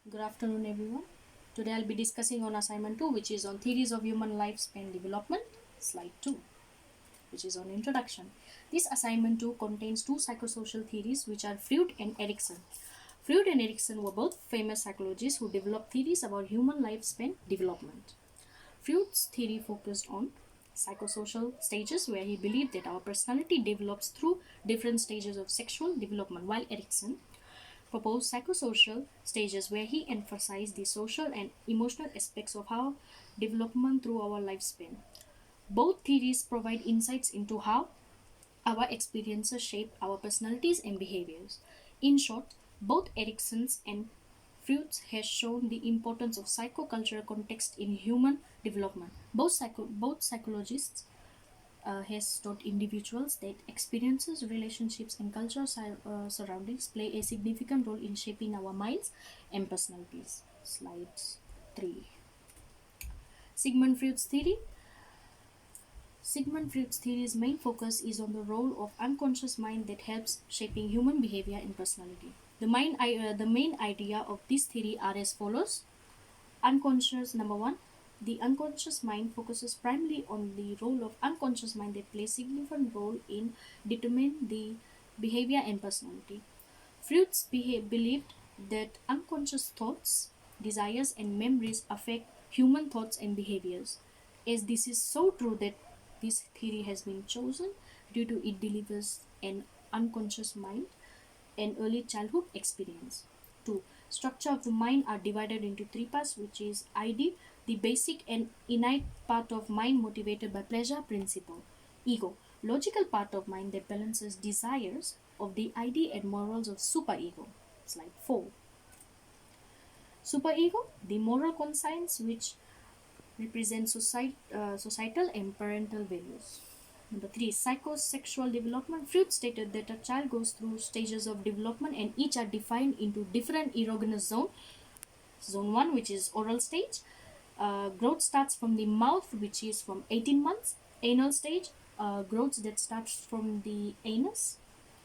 Good afternoon, everyone. Today I'll be discussing on assignment 2, which is on theories of human lifespan development, slide 2, which is on introduction. This assignment 2 contains two psychosocial theories, which are Freud and Erikson. Freud and Erikson were both famous psychologists who developed theories about human lifespan development. Freud's theory focused on psychosocial stages, where he believed that our personality develops through different stages of sexual development, while Erikson proposed psychosocial stages, where he emphasized the social and emotional aspects of our development through our lifespan. Both theories provide insights into how our experiences shape our personalities and behaviors. In short, both Erikson's and Freud's has shown the importance of psychocultural context in human development. Both psychologists has taught individuals that experiences, relationships, and cultural surroundings play a significant role in shaping our minds and personalities. Slide 3. Sigmund Freud's theory. Sigmund Freud's theory's main focus is on the role of unconscious mind that helps shaping human behavior and personality. The main idea of this theory are as follows. Unconscious, number one, the unconscious mind focuses primarily on the role of unconscious mind that plays significant role in determining the behavior and personality. Believed that unconscious thoughts, desires, and memories affect human thoughts and behaviors. As this is so true that this theory has been chosen due to it delivers an unconscious mind and early childhood experience. 2. Structure of the mind are divided into three parts, which is ID, the basic and innate part of mind motivated by pleasure principle. Ego, logical part of mind that balances desires of the ID and morals of superego. Slide 4. Superego, the moral conscience which represents societal and parental values. Number 3. Psychosexual development. Freud stated that a child goes through stages of development and each are defined into different erogenous zones. Zone 1, which is oral stage. Growth starts from the mouth, which is from 18 months. Anal stage, growth that starts from the anus,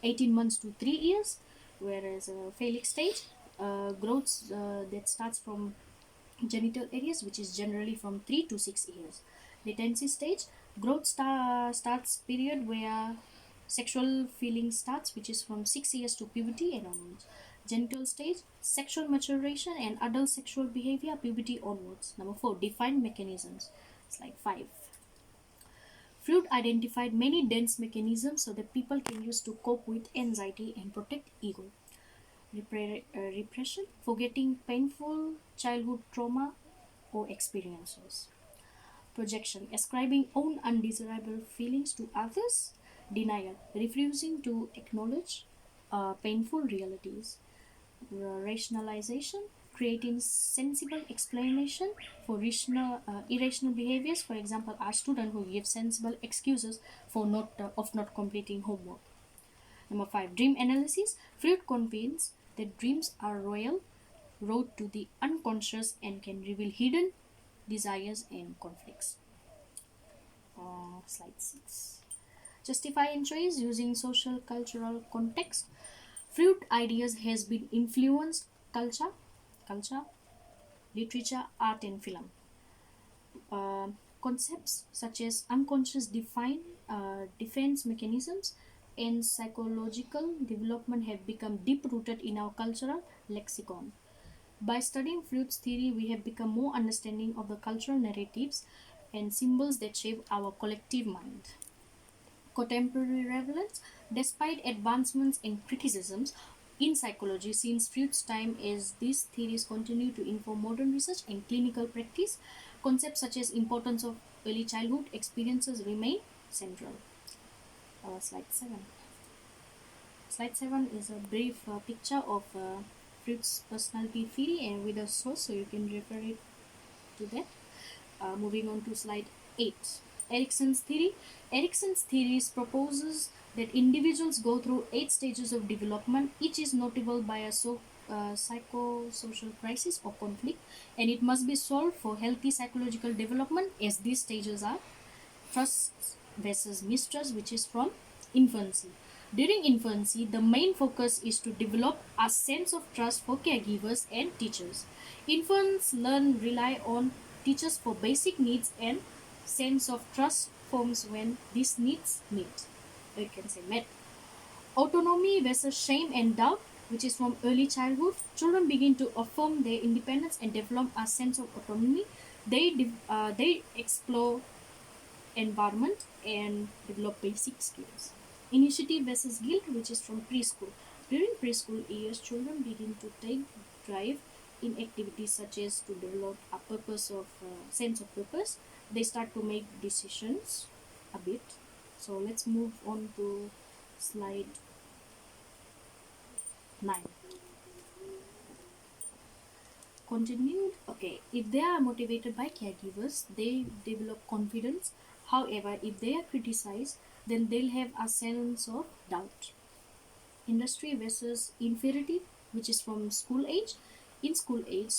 18 months to 3 years. Whereas phallic stage, growth that starts from genital areas, which is generally from 3 to 6 years. Latency stage, growth starts period where sexual feeling starts, which is from 6 years to puberty and onwards. Genital stage, sexual maturation and adult sexual behavior, puberty onwards. Number 4, defined mechanisms. Slide 5. Freud identified many dense mechanisms so that people can use to cope with anxiety and protect ego. Repression, forgetting painful childhood trauma or experiences. Projection, ascribing own undesirable feelings to others. Denial, refusing to acknowledge painful realities. Rationalization, creating sensible explanation for irrational behaviors. For example, a student who gives sensible excuses for not completing homework. Number 5, dream analysis. Freud convenes that dreams are royal road to the unconscious and can reveal hidden desires and conflicts. Slide 6. Justify and choice using social cultural context. Freud ideas has been influenced culture, literature, art, and film. Concepts such as unconscious defense mechanisms and psychological development have become deep-rooted in our cultural lexicon. By studying Freud's theory, we have become more understanding of the cultural narratives and symbols that shape our collective mind. Contemporary relevance, despite advancements and criticisms in psychology since Freud's time, as these theories continue to inform modern research and clinical practice, concepts such as importance of early childhood experiences remain central. Slide 7. Slide 7 is a brief picture of Freud's personality theory and with a source, so you can refer it to that. Moving on to slide 8. Erikson's theory. Erikson's theories proposes that individuals go through 8 stages of development. Each is notable by a psychosocial crisis or conflict, and it must be solved for healthy psychological development, as these stages are trust versus mistrust, which is from infancy. During infancy, the main focus is to develop a sense of trust for caregivers and teachers. Infants learn rely on teachers for basic needs, and sense of trust forms when these needs meet. We can say met. Autonomy versus shame and doubt, which is from early childhood. Children begin to affirm their independence and develop a sense of autonomy. They explore environment and develop basic skills. Initiative versus guilt, which is from preschool. During preschool years, children begin to take drive in activities such as to develop a purpose of sense of purpose. They start to make decisions a bit. So let's move on to slide 9. Continued. Okay, if they are motivated by caregivers, they develop confidence. However, if they are criticized, then they'll have a sense of doubt. Industry versus inferiority, which is from school age. In school age,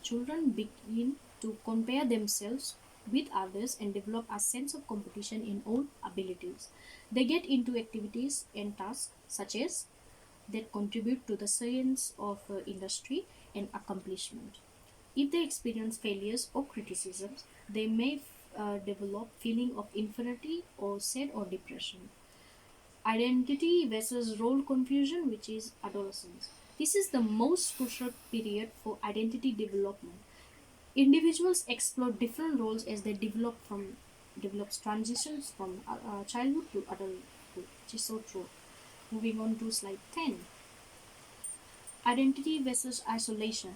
children begin to compare themselves with others and develop a sense of competition in own abilities. They get into activities and tasks such as that contribute to the science of industry and accomplishment. If they experience failures or criticisms, they may develop feeling of inferiority or sad or depression. Identity versus role confusion, which is adolescence. This is the most crucial period for identity development. Individuals explore different roles as they develops transitions from childhood to adulthood, which is so true. Moving on to slide 10. Identity versus isolation.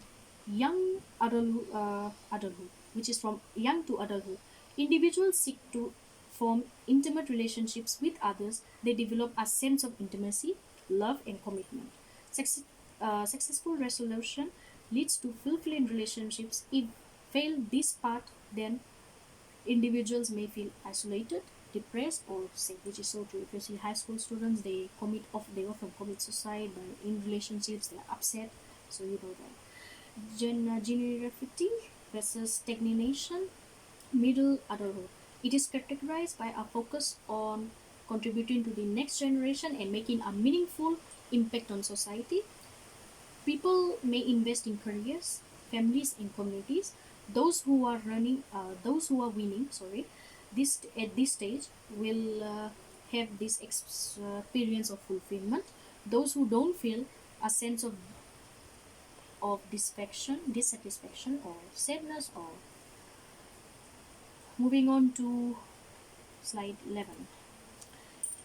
Adulthood, which is from young to adulthood. Individuals seek to form intimate relationships with others. They develop a sense of intimacy, love, and commitment. Successful resolution leads to fulfilling relationships. If fail this part, then individuals may feel isolated, depressed, or sick, which is so true. If you see high school students, they often commit suicide, but in relationships they are upset. So you know that. Generosity versus stagnation, middle adulthood. It is characterized by a focus on contributing to the next generation and making a meaningful impact on society. People may invest in careers, families, and communities. Those who are winning, sorry, this at this stage will have this experience of fulfillment. Those who don't feel a sense of dissatisfaction, or sadness, or moving on to slide 11.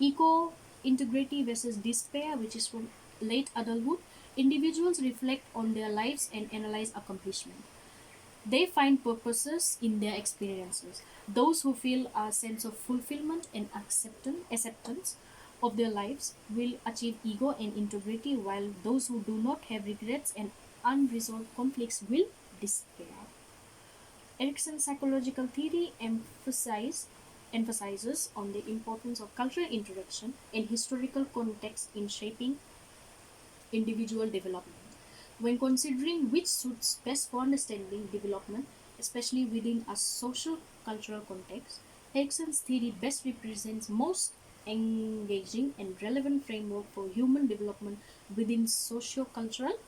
Eco integrity versus despair, which is from late adulthood. Individuals reflect on their lives and analyze accomplishment. They find purposes in their experiences. Those who feel a sense of fulfillment and acceptance of their lives will achieve ego and integrity, while those who do not have regrets and unresolved conflicts will despair. Erikson's psychological theory emphasizes on the importance of cultural interaction and historical context in shaping individual development. When considering which suits best for understanding development, especially within a social cultural context, Erikson's theory best represents most engaging and relevant framework for human development within socio-cultural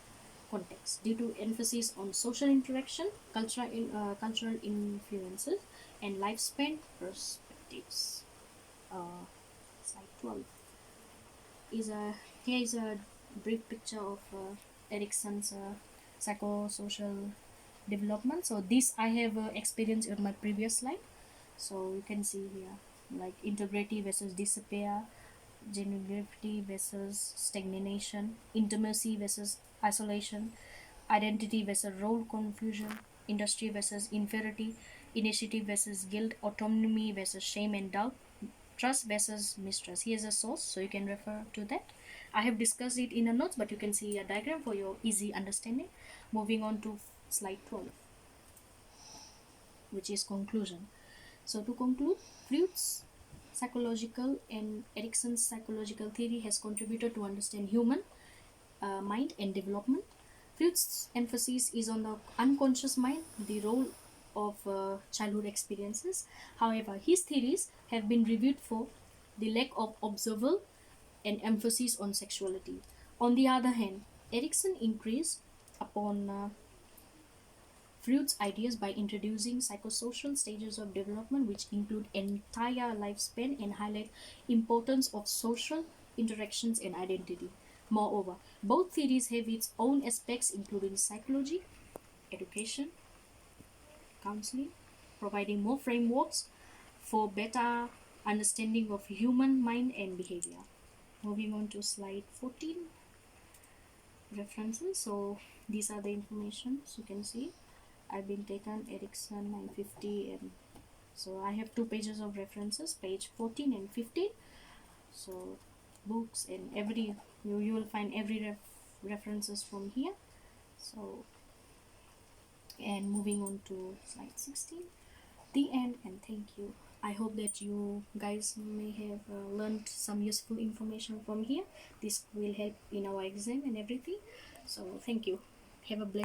context due to emphasis on social interaction, cultural influences, and lifespan perspectives. Uh, Slide 12 is a here is a brief picture of Erikson's psychosocial development. So this I have experienced in my previous slide. So you can see here like integrity versus despair, genuinity versus stagnation, intimacy versus isolation, identity versus role confusion, industry versus inferiority, initiative versus guilt, autonomy versus shame and doubt, trust versus mistrust. Here's a source, so you can refer to that. I have discussed it in the notes, but you can see a diagram for your easy understanding. Moving on to slide 12, which is conclusion. So to conclude, Freud's psychological and Erikson's psychological theory has contributed to understand human mind and development. Freud's emphasis is on the unconscious mind, the role of childhood experiences. However, his theories have been reviewed for the lack of observable and emphasis on sexuality. On the other hand, Erikson increased upon Freud's ideas by introducing psychosocial stages of development, which include entire lifespan and highlight importance of social interactions and identity. Moreover, both theories have its own aspects, including psychology, education, counseling, providing more frameworks for better understanding of human mind and behavior. Moving on to slide 14, references. So these are the information you can see. I've been taken Erikson 950, and so I have 2 pages of references, page 14 and 15. So books and every you will find every references from here. So, and moving on to slide 16, the end, and thank you. I hope that you guys may have learned some useful information from here. This will help in our exam and everything. So thank you. Have a blessed